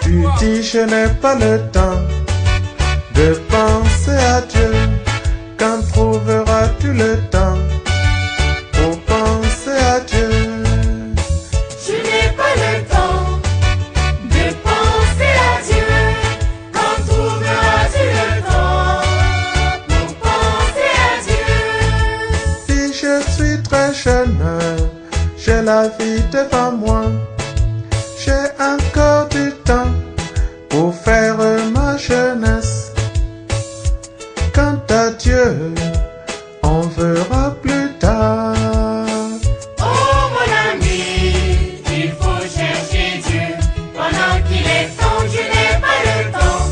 Tu dis je n'ai pas le temps de penser à Dieu. Quand trouveras-tu le temps pour penser à Dieu? Je n'ai pas le temps de penser à Dieu. Quand trouveras-tu le temps pour penser à Dieu? Si je suis très jeune, j'ai la vie devant moi. J'ai encore du temps pour faire ma jeunesse. Quant à Dieu, on verra plus tard. Oh mon ami, il faut chercher Dieu. Pendant qu'il est temps, je n'ai pas le temps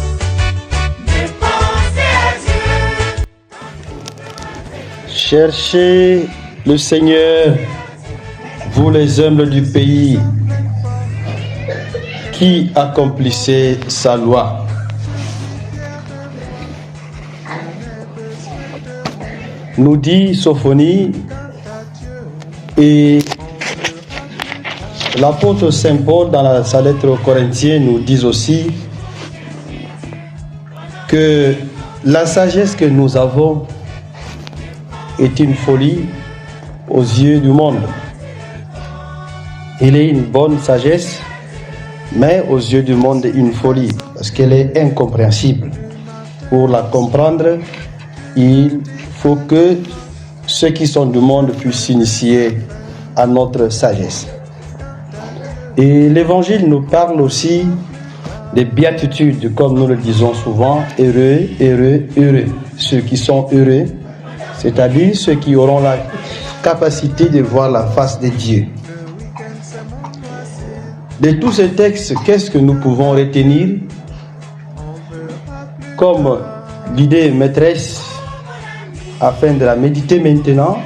de penser à Dieu. Cherchez le Seigneur, vous les humbles du pays, qui accomplissait sa loi. Nous dit Sophonie, et l'apôtre Saint Paul dans sa lettre aux Corinthiens nous dit aussi que la sagesse que nous avons est une folie aux yeux du monde. Il est une bonne sagesse, mais aux yeux du monde une folie, parce qu'elle est incompréhensible. Pour la comprendre, il faut que ceux qui sont du monde puissent s'initier à notre sagesse. Et l'Évangile nous parle aussi des béatitudes, comme nous le disons souvent, heureux, heureux, heureux. Ceux qui sont heureux, c'est-à-dire ceux qui auront la capacité de voir la face de Dieu. De tous ces textes, qu'est-ce que nous pouvons retenir comme l'idée maîtresse afin de la méditer maintenant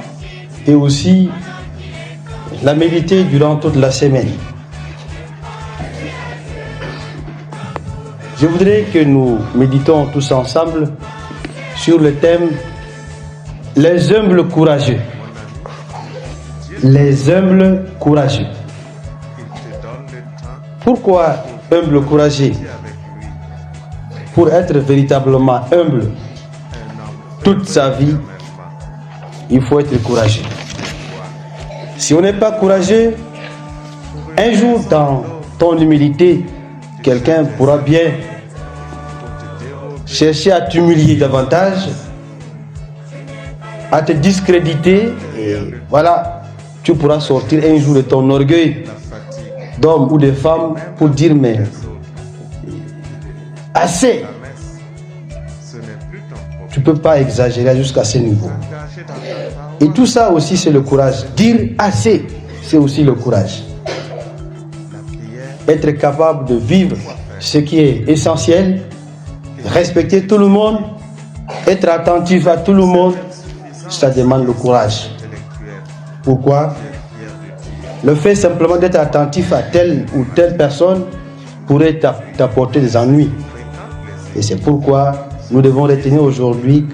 et aussi la méditer durant toute la semaine? Je voudrais que nous méditons tous ensemble sur le thème « Les humbles courageux ». Les humbles courageux. Pourquoi humble courageux? Pour être véritablement humble toute sa vie, il faut être courageux. Si on n'est pas courageux, un jour dans ton humilité, quelqu'un pourra bien chercher à t'humilier davantage, à te discréditer, et voilà, tu pourras sortir un jour de ton orgueil d'homme ou de femme pour dire mais assez. Tu ne peux pas exagérer jusqu'à ce niveau. Et tout ça aussi c'est le courage. Dire assez, c'est aussi le courage. Être capable de vivre ce qui est essentiel, respecter tout le monde, être attentif à tout le monde, ça demande le courage. Pourquoi? Le fait simplement d'être attentif à telle ou telle personne pourrait t'apporter des ennuis. Et c'est pourquoi nous devons retenir aujourd'hui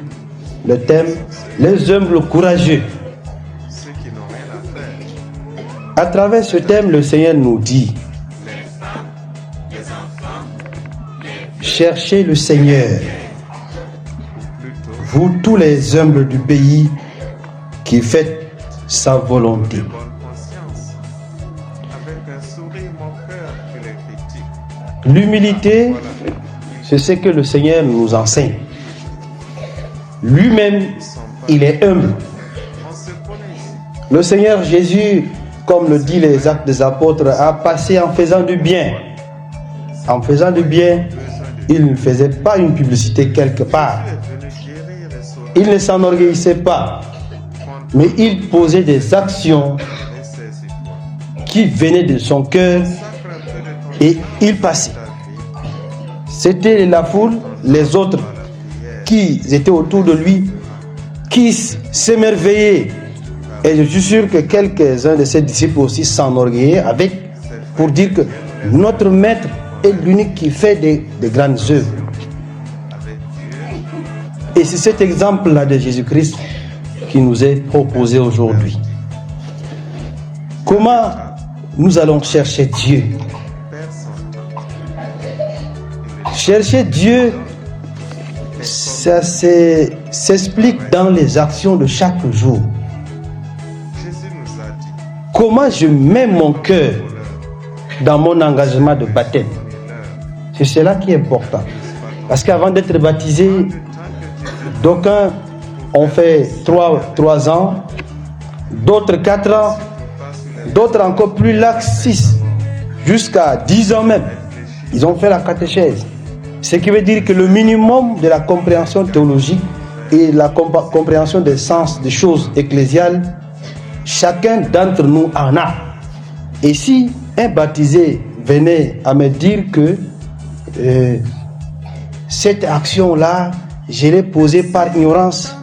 le thème « Les humbles courageux ». À travers ce thème, le Seigneur nous dit « Cherchez le Seigneur, vous tous les humbles du pays qui faites sa volonté. » L'humilité, c'est ce que le Seigneur nous enseigne. Lui-même, il est humble. Le Seigneur Jésus, comme le dit les Actes des Apôtres, a passé en faisant du bien. En faisant du bien, il ne faisait pas une publicité quelque part. Il ne s'enorgueillissait pas, mais il posait des actions qui venaient de son cœur et il passait. C'était la foule, les autres qui étaient autour de lui, qui s'émerveillaient. Et je suis sûr que quelques-uns de ses disciples aussi s'enorgueillaient avec, pour dire que notre maître est l'unique qui fait des grandes œuvres. Et c'est cet exemple-là de Jésus-Christ qui nous est proposé aujourd'hui. Comment nous allons chercher Dieu? Chercher Dieu, ça s'explique dans les actions de chaque jour. Comment je mets mon cœur dans mon engagement de baptême? C'est cela qui est important. Parce qu'avant d'être baptisé, d'aucuns ont fait 3 ans, d'autres 4 ans, d'autres encore plus lax 6, jusqu'à 10 ans même. Ils ont fait la catéchèse. Ce qui veut dire que le minimum de la compréhension théologique et la compréhension des sens des choses ecclésiales, chacun d'entre nous en a. Et si un baptisé venait à me dire que cette action-là, je l'ai posée par ignorance,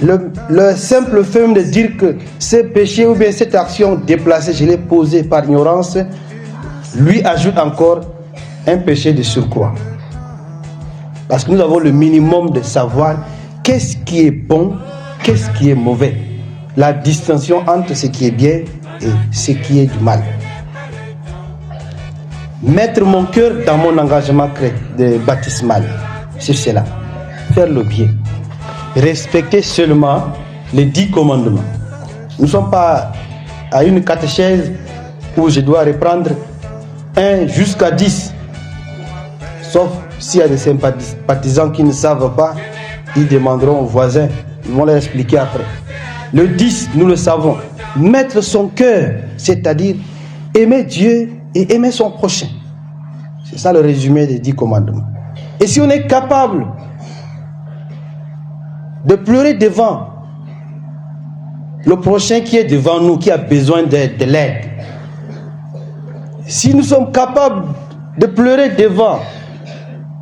le simple fait de dire que ce péché ou bien cette action déplacée, je l'ai posée par ignorance, lui ajoute encore un péché de surcroît. Parce que nous avons le minimum de savoir qu'est-ce qui est bon, qu'est-ce qui est mauvais. La distinction entre ce qui est bien et ce qui est du mal. Mettre mon cœur dans mon engagement baptismal, c'est cela. Faire le bien. Respecter seulement les 10 commandements. Nous ne sommes pas à une catéchèse où je dois reprendre 1 jusqu'à 10. Sauf s'il y a des sympathisants qui ne savent pas, ils demanderont aux voisins. Ils vont leur expliquer après. Le 10, nous le savons. Mettre son cœur, c'est-à-dire aimer Dieu et aimer son prochain. C'est ça le résumé des 10 commandements. Et si on est capable de pleurer devant le prochain qui est devant nous, qui a besoin de l'aide, si nous sommes capables de pleurer devant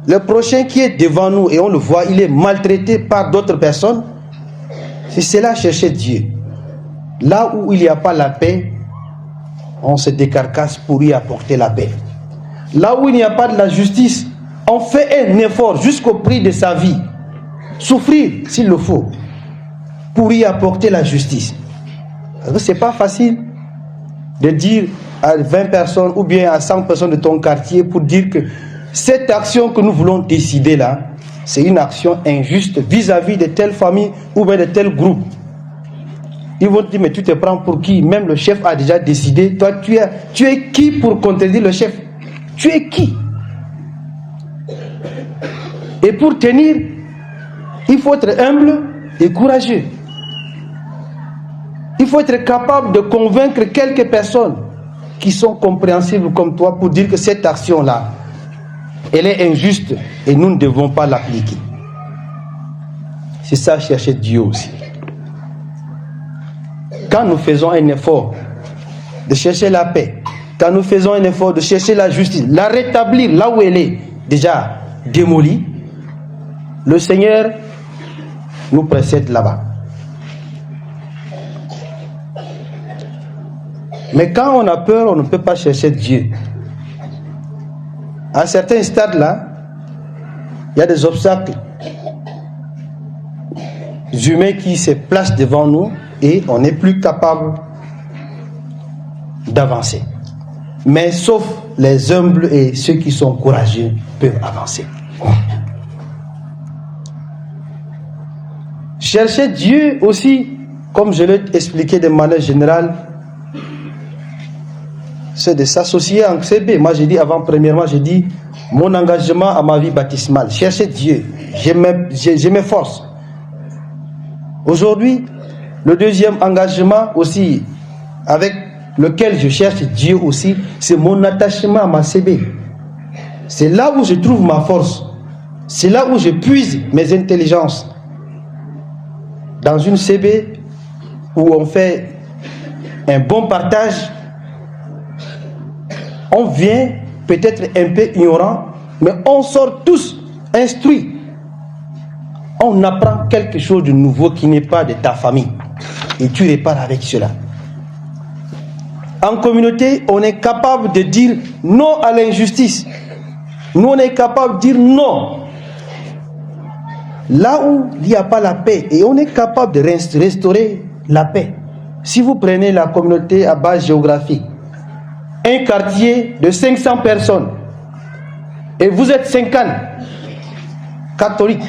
le prochain qui est devant nous et on le voit, il est maltraité par d'autres personnes, c'est cela chercher Dieu. Là où il n'y a pas la paix, on se décarcasse pour y apporter la paix. Là où il n'y a pas de la justice, on fait un effort jusqu'au prix de sa vie. Souffrir s'il le faut pour y apporter la justice. Parce que ce n'est pas facile de dire à 20 personnes ou bien à 100 personnes de ton quartier pour dire que cette action que nous voulons décider là, c'est une action injuste vis-à-vis de telle famille ou bien de tel groupe. Ils vont te dire, mais tu te prends pour qui? Même le chef a déjà décidé. Toi, tu es qui pour contredire le chef? Tu es qui? Et pour tenir, il faut être humble et courageux. Il faut être capable de convaincre quelques personnes qui sont compréhensibles comme toi pour dire que cette action-là, elle est injuste et nous ne devons pas l'appliquer. C'est ça, chercher Dieu aussi. Quand nous faisons un effort de chercher la paix, quand nous faisons un effort de chercher la justice, la rétablir là où elle est déjà démolie, le Seigneur nous précède là-bas. Mais quand on a peur, on ne peut pas chercher Dieu. À certains stades là, il y a des obstacles humains qui se placent devant nous et on n'est plus capable d'avancer. Mais sauf les humbles et ceux qui sont courageux peuvent avancer. Chercher Dieu aussi, comme je l'ai expliqué de manière générale, c'est de s'associer en CB. Moi, j'ai dit premièrement, j'ai dit mon engagement à ma vie baptismale. Chercher Dieu. Je m'efforce. Aujourd'hui, le deuxième engagement aussi, avec lequel je cherche Dieu aussi, c'est mon attachement à ma CB. C'est là où je trouve ma force. C'est là où je puise mes intelligences. Dans une CB où on fait un bon partage, on vient peut-être un peu ignorant, mais on sort tous instruits. On apprend quelque chose de nouveau qui n'est pas de ta famille. Et tu repars avec cela. En communauté, on est capable de dire non à l'injustice. Nous, on est capable de dire non Là où il n'y a pas la paix, et on est capable de restaurer la paix. Si vous prenez la communauté à base géographique, un quartier de 500 personnes, et vous êtes 50 catholiques,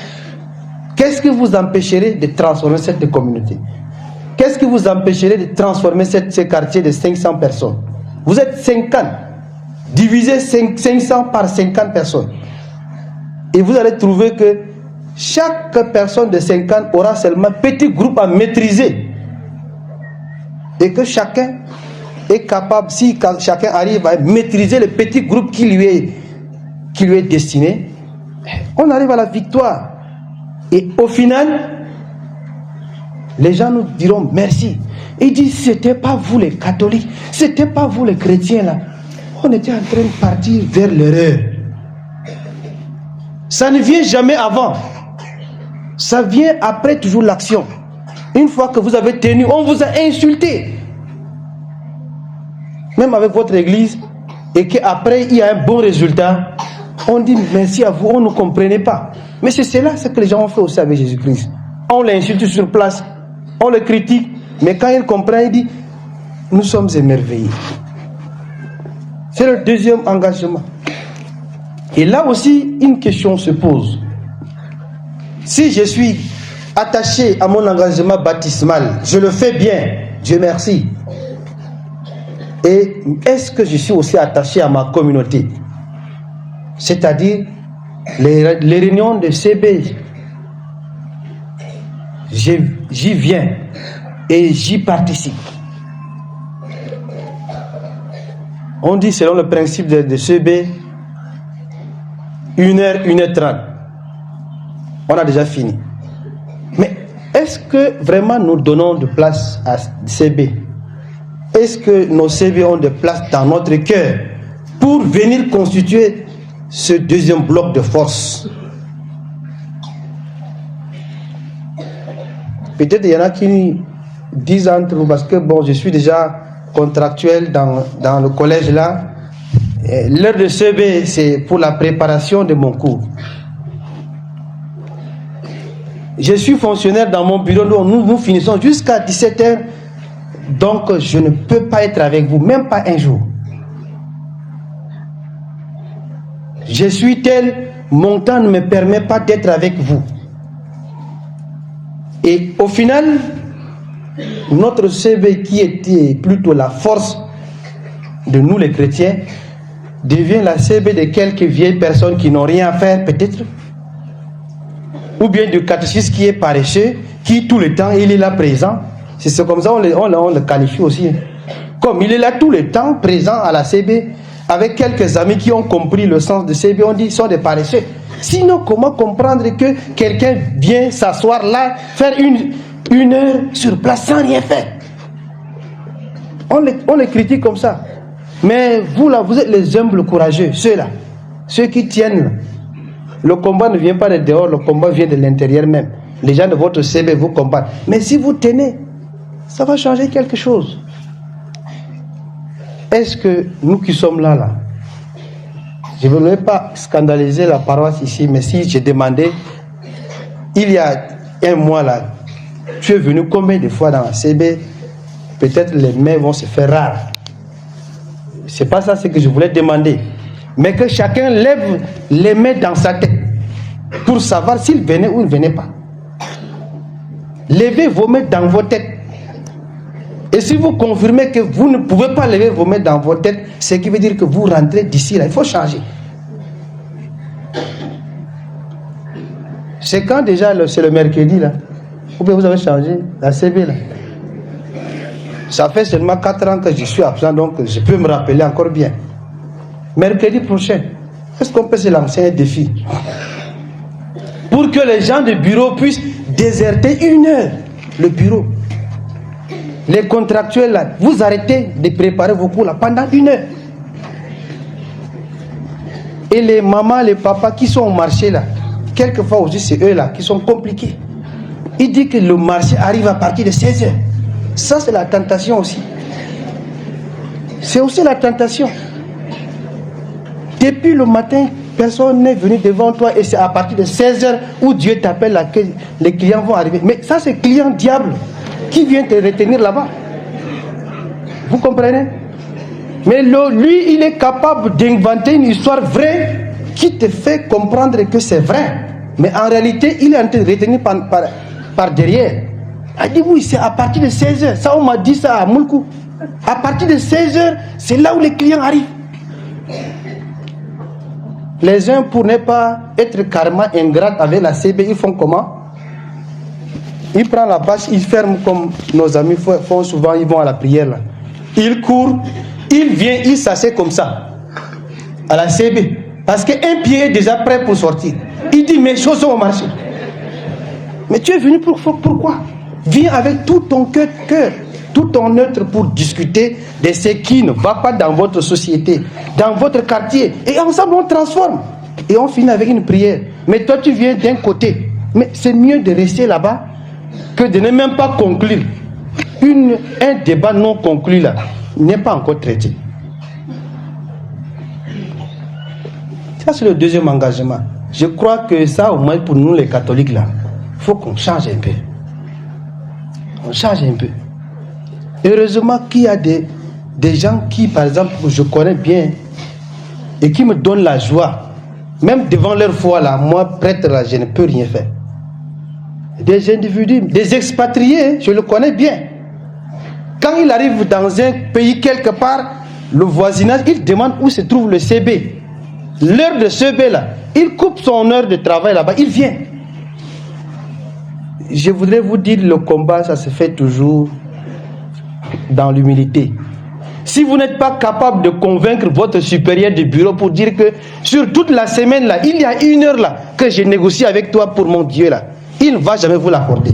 qu'est-ce qui vous empêcherait de transformer cette communauté? Qu'est-ce qui vous empêcherait de transformer ce quartier de 500 personnes? Vous êtes 50, divisez 500 par 50 personnes. Et vous allez trouver que chaque personne de 50 aura seulement un petit groupe à maîtriser. Et que chacun est capable, si chacun arrive à maîtriser le petit groupe qui lui est destiné, on arrive à la victoire. Et au final, les gens nous diront merci. Ils disent, c'était pas vous les catholiques, c'était pas vous les chrétiens là. On était en train de partir vers l'erreur. Ça ne vient jamais avant. Ça vient après toujours l'action. Une fois que vous avez tenu, on vous a insulté. Même avec votre église, et qu'après il y a un bon résultat, on dit merci à vous, on ne comprenait pas. Mais c'est cela ce que les gens ont fait aussi avec Jésus-Christ. On l'insulte sur place, on le critique, mais quand il comprend, il dit nous sommes émerveillés. C'est le deuxième engagement. Et là aussi, une question se pose. Si je suis attaché à mon engagement baptismal, je le fais bien, Dieu merci. Et est-ce que je suis aussi attaché à ma communauté? C'est-à-dire les réunions de CB, j'y viens et j'y participe. On dit selon le principe de CB, 1h, 1h30. On a déjà fini. Mais est-ce que vraiment nous donnons de place à CB? Est-ce que nos CB ont de place dans notre cœur pour venir constituer ce deuxième bloc de force? Peut-être il y en a qui disent entre nous, parce que bon, je suis déjà contractuel dans le collège là. L'heure de CB, c'est pour la préparation de mon cours. Je suis fonctionnaire dans mon bureau, nous finissons jusqu'à 17h. Donc, je ne peux pas être avec vous, même pas un jour. Je suis tel, mon temps ne me permet pas d'être avec vous. Et au final, notre CB, qui était plutôt la force de nous les chrétiens, devient la CB de quelques vieilles personnes qui n'ont rien à faire, peut-être. Ou bien du catéchisme qui est paresseux, qui tout le temps, il est là présent. C'est comme ça on le qualifie aussi. Comme il est là tout le temps, présent à la CB, avec quelques amis qui ont compris le sens de CB, on dit qu'ils sont des paresseux. Sinon, comment comprendre que quelqu'un vient s'asseoir là, faire une heure sur place sans rien faire? On les critique comme ça. Mais vous là, vous êtes les humbles courageux, ceux-là, ceux qui tiennent. Le combat ne vient pas de dehors, le combat vient de l'intérieur même. Les gens de votre CB vous combattent. Mais si vous tenez, ça va changer quelque chose. Est-ce que nous qui sommes là, je ne voulais pas scandaliser la paroisse ici, mais si j'ai demandé, il y a un mois là, tu es venu combien de fois dans la CB? Peut-être les mains vont se faire rares. C'est pas ça ce que je voulais demander. Mais que chacun lève les mains dans sa tête pour savoir s'il venait ou il ne venait pas. Levez vos mains dans vos têtes. Et si vous confirmez que vous ne pouvez pas lever vos mains dans vos têtes, ce qui veut dire que vous rentrez d'ici là. Il faut changer. C'est quand déjà, c'est le mercredi là. Ou bien vous avez changé la CB là. Ça fait seulement 4 ans que je suis absent, donc je peux me rappeler encore bien. Mercredi prochain, est-ce qu'on peut se lancer un défi pour que les gens du bureau puissent déserter 1 heure le bureau? Les contractuels là, vous arrêtez de préparer vos cours là pendant 1 heure. Et les mamans, les papas qui sont au marché là, quelquefois aussi c'est eux là qui sont compliqués. Ils disent que le marché arrive à partir de 16 heures. Ça c'est la tentation aussi. C'est aussi la tentation. Depuis le matin, personne n'est venu devant toi et c'est à partir de 16h où Dieu t'appelle que les clients vont arriver. Mais ça, c'est client diable qui vient te retenir là-bas. Vous comprenez? Mais lui, il est capable d'inventer une histoire vraie qui te fait comprendre que c'est vrai. Mais en réalité, il est en train de retenir par derrière. Il dit oui, c'est à partir de 16h. Ça, on m'a dit ça à Moulkou. À partir de 16h, c'est là où les clients arrivent. Les uns, pour ne pas être carrément ingrates avec la CB, ils font comment? Ils prennent la bâche, ils ferment comme nos amis font souvent, ils vont à la prière là. Ils courent, ils viennent, ils s'asseyent comme ça à la CB. Parce qu'un pied est déjà prêt pour sortir. Il dit, mes choses sont au marché. Mais tu es venu pourquoi? Viens avec tout ton cœur, tout ton être pour discuter de ce qui ne va pas dans votre société, dans votre quartier. Et ensemble, on transforme. Et on finit avec une prière. Mais toi, tu viens d'un côté. Mais c'est mieux de rester là-bas que de ne même pas conclure. Un débat non conclu là n'est pas encore traité. Ça, c'est le deuxième engagement. Je crois que ça, au moins pour nous les catholiques là, il faut qu'on change un peu. On change un peu. Heureusement qu'il y a des gens qui, par exemple, je connais bien et qui me donnent la joie. Même devant leur foi là, moi, prêtre là, je ne peux rien faire. Des individus, des expatriés, je le connais bien. Quand il arrive dans un pays quelque part, le voisinage, il demande où se trouve le CB. L'heure de CB là, il coupe son heure de travail là-bas, il vient. Je voudrais vous dire, le combat, ça se fait toujours dans l'humilité. Si vous n'êtes pas capable de convaincre votre supérieur de bureau pour dire que sur toute la semaine là, il y a une heure là que je négocie avec toi pour mon Dieu là, il ne va jamais vous l'accorder.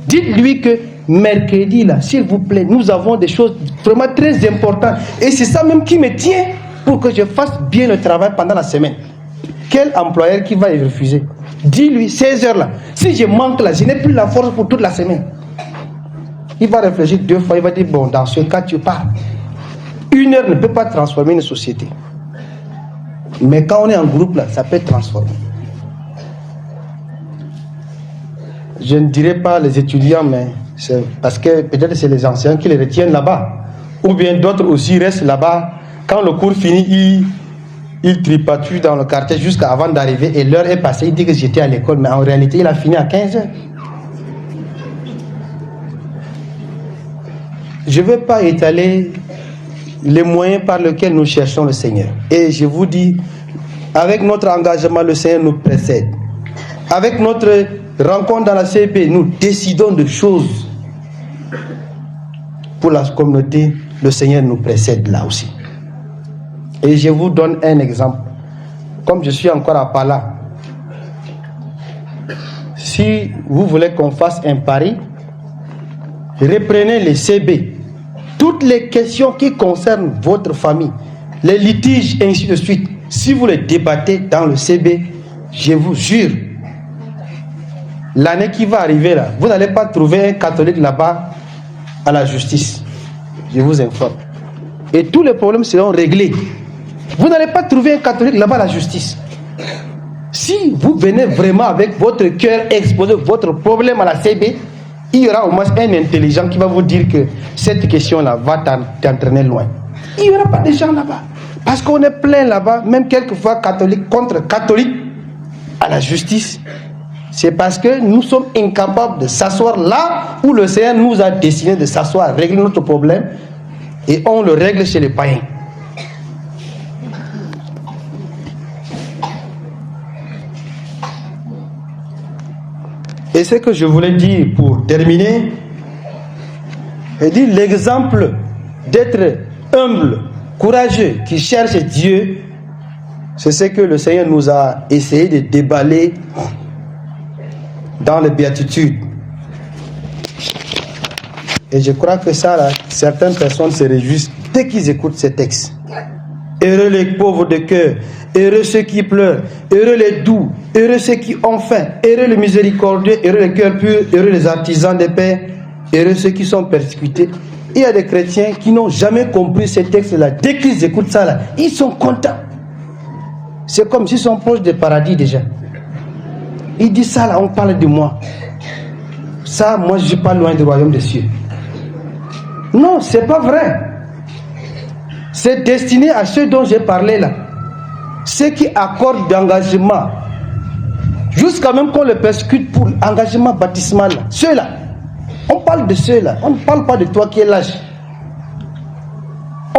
Dites-lui que mercredi là, s'il vous plaît, nous avons des choses vraiment très importantes. Et c'est ça même qui me tient pour que je fasse bien le travail pendant la semaine. Quel employeur qui va y refuser? Dis-lui 16 heures là. Si je manque là, je n'ai plus la force pour toute la semaine. Il va réfléchir 2 fois, il va dire bon, dans ce cas tu pars. Une heure ne peut pas transformer une société. Mais quand on est en groupe là, ça peut transformer. Je ne dirais pas les étudiants, mais c'est parce que peut-être c'est les anciens qui les retiennent là-bas. Ou bien d'autres aussi restent là-bas. Quand le cours finit, il tripatouille dans le quartier jusqu'à avant d'arriver et l'heure est passée. Il dit que j'étais à l'école, mais en réalité, il a fini à 15 heures. Je ne veux pas étaler les moyens par lesquels nous cherchons le Seigneur. Et je vous dis, avec notre engagement, le Seigneur nous précède. Avec notre rencontre dans la CP, nous décidons de choses pour la communauté. Le Seigneur nous précède là aussi. Et je vous donne un exemple. Comme je suis encore à Pala, si vous voulez qu'on fasse un pari, reprenez les CB. Toutes les questions qui concernent votre famille, les litiges, et ainsi de suite, si vous les débattez dans le CB, je vous jure, l'année qui va arriver là, vous n'allez pas trouver un catholique là-bas à la justice. Je vous informe. Et tous les problèmes seront réglés. Vous n'allez pas trouver un catholique là-bas à la justice. Si vous venez vraiment avec votre cœur exposer votre problème à la CB, il y aura au moins un intelligent qui va vous dire que cette question-là va t'entraîner loin. Il n'y aura pas de gens là-bas. Parce qu'on est plein là-bas, même quelquefois catholiques contre catholiques à la justice. C'est parce que nous sommes incapables de s'asseoir là où le Seigneur nous a destiné de s'asseoir, régler notre problème, et on le règle chez les païens. Et ce que je voulais dire pour terminer, c'est dire l'exemple d'être humble, courageux, qui cherche Dieu, c'est ce que le Seigneur nous a essayé de déballer dans les béatitudes. Et je crois que ça, là, certaines personnes se réjouissent dès qu'ils écoutent ces textes. Heureux les pauvres de cœur, heureux ceux qui pleurent, heureux les doux, heureux ceux qui ont faim, heureux les miséricordieux, heureux les cœurs purs, heureux les artisans de paix, heureux ceux qui sont persécutés. Il y a des chrétiens qui n'ont jamais compris ces textes-là. Dès qu'ils écoutent ça, là, ils sont contents. C'est comme s'ils sont proches du paradis déjà. Il dit ça là, on parle de moi. Ça, moi je ne suis pas loin du royaume des cieux. Non, c'est pas vrai. C'est destiné à ceux dont j'ai parlé là. Ceux qui accordent d'engagement. Jusqu'à même qu'on le persécute pour engagement baptismal. Ceux-là. On parle de ceux-là. On ne parle pas de toi qui es lâche.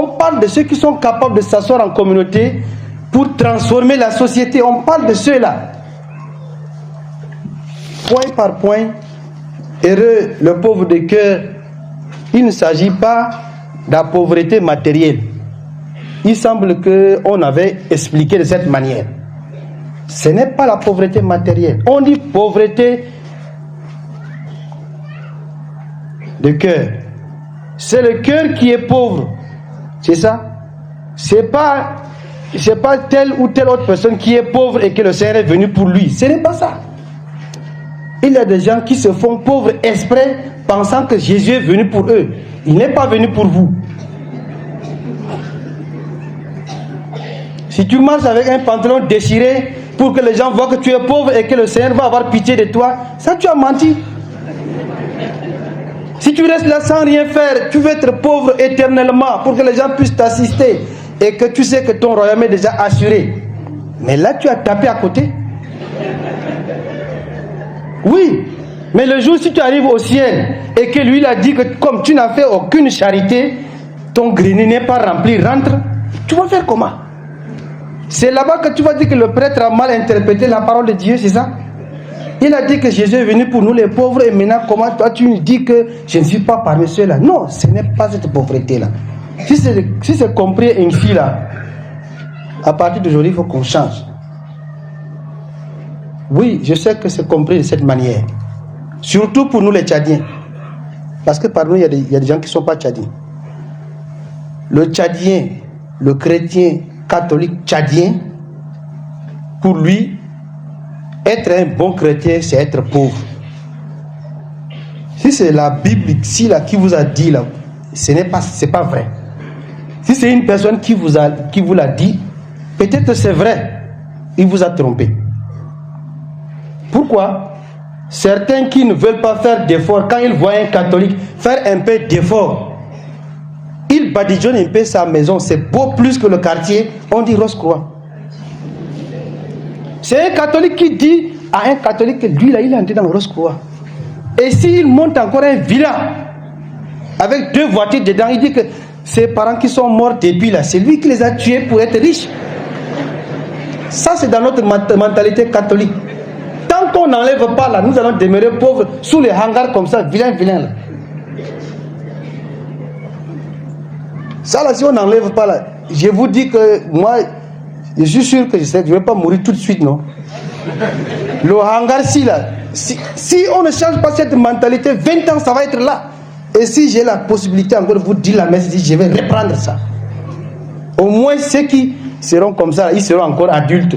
On parle de ceux qui sont capables de s'asseoir en communauté pour transformer la société. On parle de ceux-là. Point par point, heureux le pauvre de cœur, il ne s'agit pas de la pauvreté matérielle. Il semble qu'on avait expliqué de cette manière. Ce n'est pas la pauvreté matérielle. On dit pauvreté de cœur. C'est le cœur qui est pauvre. C'est ça. C'est pas telle ou telle autre personne qui est pauvre et que le Seigneur est venu pour lui. Ce n'est pas ça. Il y a des gens qui se font pauvres exprès pensant que Jésus est venu pour eux. Il n'est pas venu pour vous. Si tu marches avec un pantalon déchiré pour que les gens voient que tu es pauvre et que le Seigneur va avoir pitié de toi, ça tu as menti. Si tu restes là sans rien faire, tu veux être pauvre éternellement pour que les gens puissent t'assister et que tu sais que ton royaume est déjà assuré. Mais là tu as tapé à côté. Oui, mais le jour si tu arrives au ciel et que lui il a dit que comme tu n'as fait aucune charité, ton grenier n'est pas rempli, rentre, tu vas faire comment? C'est là-bas que tu vas dire que le prêtre a mal interprété la parole de Dieu, c'est ça? Il a dit que Jésus est venu pour nous les pauvres et maintenant comment toi tu dis que je ne suis pas parmi ceux-là? Non, ce n'est pas cette pauvreté-là. Si c'est compris ainsi là, à partir d'aujourd'hui il faut qu'on change. Oui, je sais que c'est compris de cette manière. Surtout pour nous les Tchadiens. Parce que parmi nous, il y a des gens qui ne sont pas Tchadiens. Le Tchadien, le chrétien catholique tchadien, pour lui, être un bon chrétien, c'est être pauvre. Si c'est la Bible ici là, qui vous a dit là, c'est pas vrai. Si c'est une personne qui vous l'a dit, peut-être c'est vrai, il vous a trompé. Pourquoi? Certains qui ne veulent pas faire d'efforts, quand ils voient un catholique faire un peu d'efforts, ils badigeonnent un peu sa maison, c'est beau plus que le quartier, on dit Rose-Croix. C'est un catholique qui dit à un catholique que lui là, il est entré dans Rose-Croix. Et s'il monte encore un villa avec 2 voitures dedans, il dit que ses parents qui sont morts depuis là, c'est lui qui les a tués pour être riche. Ça c'est dans notre mentalité catholique. Tant qu'on n'enlève pas là, nous allons demeurer pauvres sous les hangars comme ça, vilain là. Ça là, si on n'enlève pas là, je vous dis que moi, je suis sûr que je ne vais pas mourir tout de suite, non. Le hangar si là, si on ne change pas cette mentalité, 20 ans ça va être là. Et si j'ai la possibilité encore de vous dire la messe, je vais reprendre ça. Au moins ceux qui seront comme ça, ils seront encore adultes.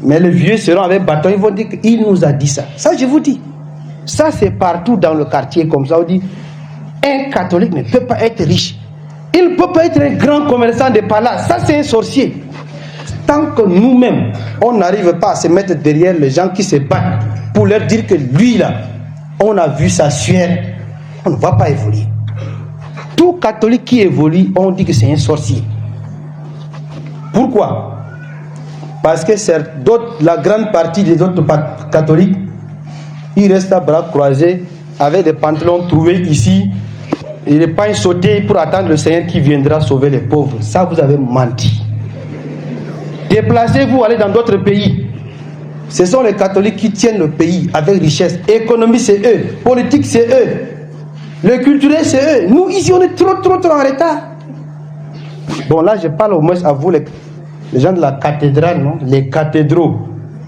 Mais les vieux seront avec bâton, ils vont dire qu'il nous a dit ça. Ça, je vous dis. Ça, c'est partout dans le quartier comme ça. On dit, un catholique ne peut pas être riche. Il ne peut pas être un grand commerçant de par là. Ça, c'est un sorcier. Tant que nous-mêmes, on n'arrive pas à se mettre derrière les gens qui se battent pour leur dire que lui, là, on a vu sa sueur, on ne va pas évoluer. Tout catholique qui évolue, on dit que c'est un sorcier. Pourquoi? Parce que la grande partie des autres catholiques, ils restent à bras croisés avec des pantalons trouvés ici et les pains sautés pour attendre le Seigneur qui viendra sauver les pauvres. Ça, vous avez menti. Déplacez-vous, allez dans d'autres pays. Ce sont les catholiques qui tiennent le pays avec richesse. Économie, c'est eux. Politique, c'est eux. Le culturel, c'est eux. Nous, ici, on est trop en retard. Bon, là, je parle au moins à vous, les gens de la cathédrale, non? Les cathédraux.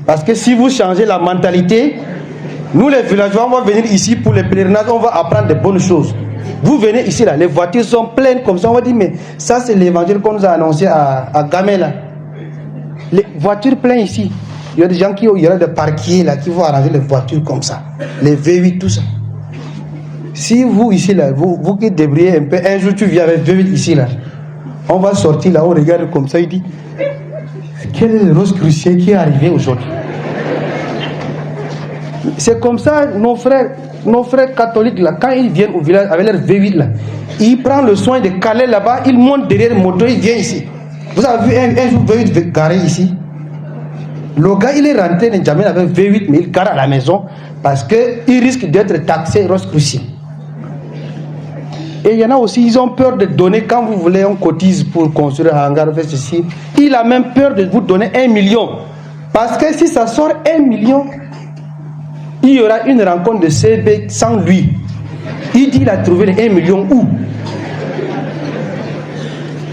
Parce que si vous changez la mentalité, nous les villageois, on va venir ici pour les pèlerinages, on va apprendre de bonnes choses. Vous venez ici, là, les voitures sont pleines comme ça, on va dire, mais ça c'est l'évangile qu'on nous a annoncé à Gamay, là. Les voitures pleines ici. Il y a des gens qui aura des parquets, là, qui vont arranger les voitures comme ça. Les V8, tout ça. Si vous ici, là, vous qui débrouillez un peu, un jour tu viens avec V8 ici, là, on va sortir là, on regarde comme ça, il dit, Quel est le Rosicrucien qui est arrivé aujourd'hui? C'est comme ça, nos frères catholiques, là, quand ils viennent au village avec leur V8, là, ils prennent le soin de caler là-bas, ils montent derrière le moto, ils viennent ici. Vous avez vu un jour V8 garé ici? Le gars, il est rentré dans N'Djamena avec V8, mais il gare à la maison parce qu'il risque d'être taxé Rosicrucien. Et il y en a aussi, ils ont peur de donner, quand vous voulez, on cotise pour construire un hangar, faire ceci. Il a même peur de vous donner 1 million. Parce que si ça sort 1 million, il y aura une rencontre de CB sans lui. Il dit qu'il a trouvé les 1 million où?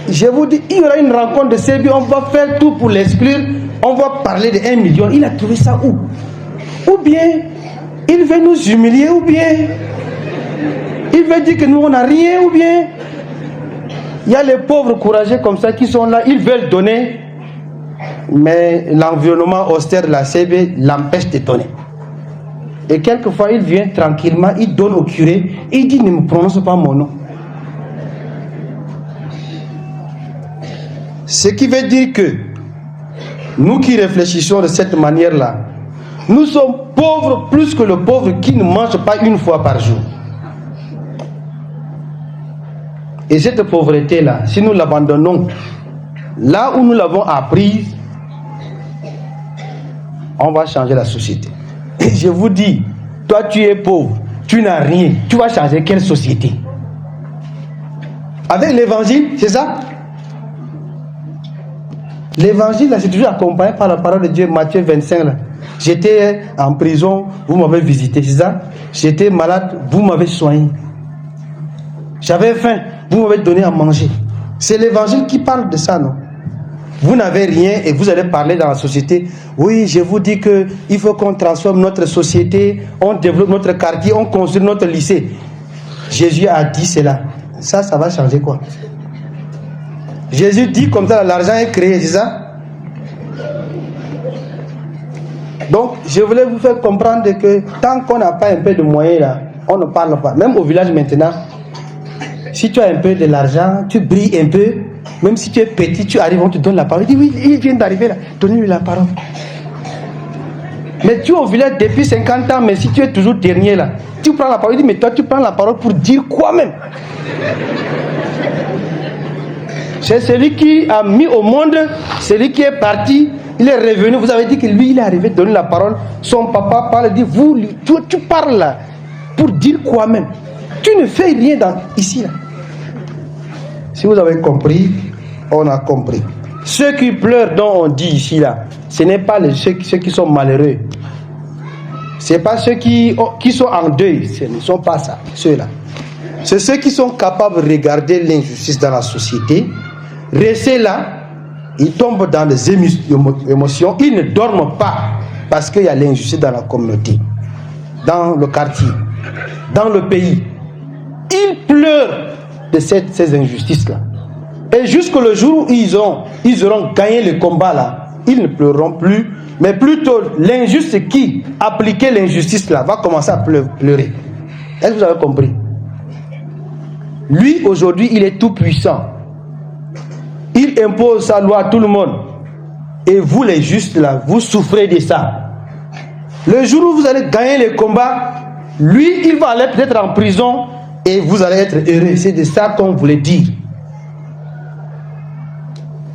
Je vous dis, il y aura une rencontre de CB, on va faire tout pour l'exclure, on va parler de 1 million. Il a trouvé ça où? Ou bien, il veut nous humilier, ou bien, il veut dire que nous on n'a rien, ou bien, il y a les pauvres courageux comme ça qui sont là, ils veulent donner, mais l'environnement austère de la CB l'empêche de donner. Et quelquefois, il vient tranquillement, il donne au curé, il dit, ne me prononce pas mon nom. Ce qui veut dire que nous qui réfléchissons de cette manière-là, nous sommes pauvres plus que le pauvre qui ne mange pas une fois par jour. Et cette pauvreté-là, si nous l'abandonnons là où nous l'avons apprise, on va changer la société. Et je vous dis, toi tu es pauvre, tu n'as rien, tu vas changer quelle société? Avec l'évangile, c'est ça? L'évangile, là, c'est toujours accompagné par la parole de Dieu. Matthieu 25, là. J'étais en prison, vous m'avez visité, c'est ça? J'étais malade, vous m'avez soigné. J'avais faim, vous m'avez donné à manger. C'est l'évangile qui parle de ça, non? Vous n'avez rien et vous allez parler dans la société. Oui, je vous dis qu'il faut qu'on transforme notre société, on développe notre quartier, on construit notre lycée. Jésus a dit cela. Ça va changer quoi? Jésus dit comme ça, l'argent est créé, c'est ça? Donc, je voulais vous faire comprendre que tant qu'on n'a pas un peu de moyens là, on ne parle pas. Même au village maintenant, si tu as un peu de l'argent, tu brilles un peu, même si tu es petit, tu arrives, on te donne la parole. Il dit oui, il vient d'arriver là, donnez-lui la parole. Mais tu es au village depuis 50 ans, mais si tu es toujours dernier là, tu prends la parole, il dit mais toi tu prends la parole pour dire quoi même? C'est celui qui a mis au monde, celui qui est parti, il est revenu. Vous avez dit que lui, il est arrivé, donner la parole. Son papa parle, il dit, vous, tu parles là, pour dire quoi même? Tu ne fais rien ici là. Si vous avez compris, on a compris. Ceux qui pleurent dont on dit ici là, ce n'est pas ceux qui sont malheureux. Ce n'est pas ceux qui sont en deuil, ce ne sont pas ça, ceux-là. C'est ceux qui sont capables de regarder l'injustice dans la société, rester là, ils tombent dans des émotions, ils ne dorment pas parce qu'il y a l'injustice dans la communauté, dans le quartier, dans le pays. Ils pleurent de ces injustices-là. Et jusqu'au jour où ils auront gagné le combat là, ils ne pleureront plus, mais plutôt l'injuste qui appliquait l'injustice là va commencer à pleurer. Est-ce que vous avez compris? Lui, aujourd'hui, il est tout puissant. Il impose sa loi à tout le monde. Et vous, les justes, là, vous souffrez de ça. Le jour où vous allez gagner le combat, lui, il va aller peut-être en prison et vous allez être heureux. C'est de ça qu'on voulait dire.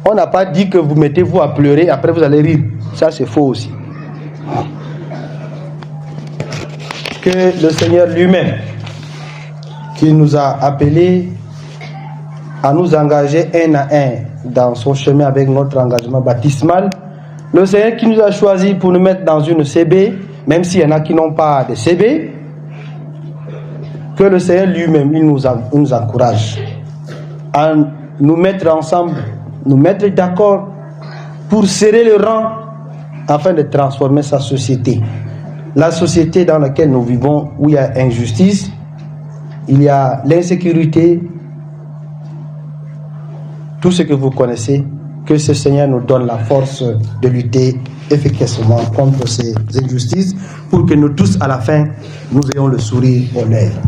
On n'a pas dit que vous mettez-vous à pleurer, après vous allez rire. Ça, c'est faux aussi. Que le Seigneur lui-même, qui nous a appelés à nous engager un à un dans son chemin avec notre engagement baptismal. Le Seigneur qui nous a choisis pour nous mettre dans une CB, même s'il y en a qui n'ont pas de CB, que le Seigneur lui-même, il nous encourage à nous mettre ensemble, nous mettre d'accord pour serrer le rang afin de transformer sa société. La société dans laquelle nous vivons, où il y a injustice, il y a l'insécurité, tout ce que vous connaissez, que ce Seigneur nous donne la force de lutter efficacement contre ces injustices pour que nous tous, à la fin, nous ayons le sourire aux lèvres.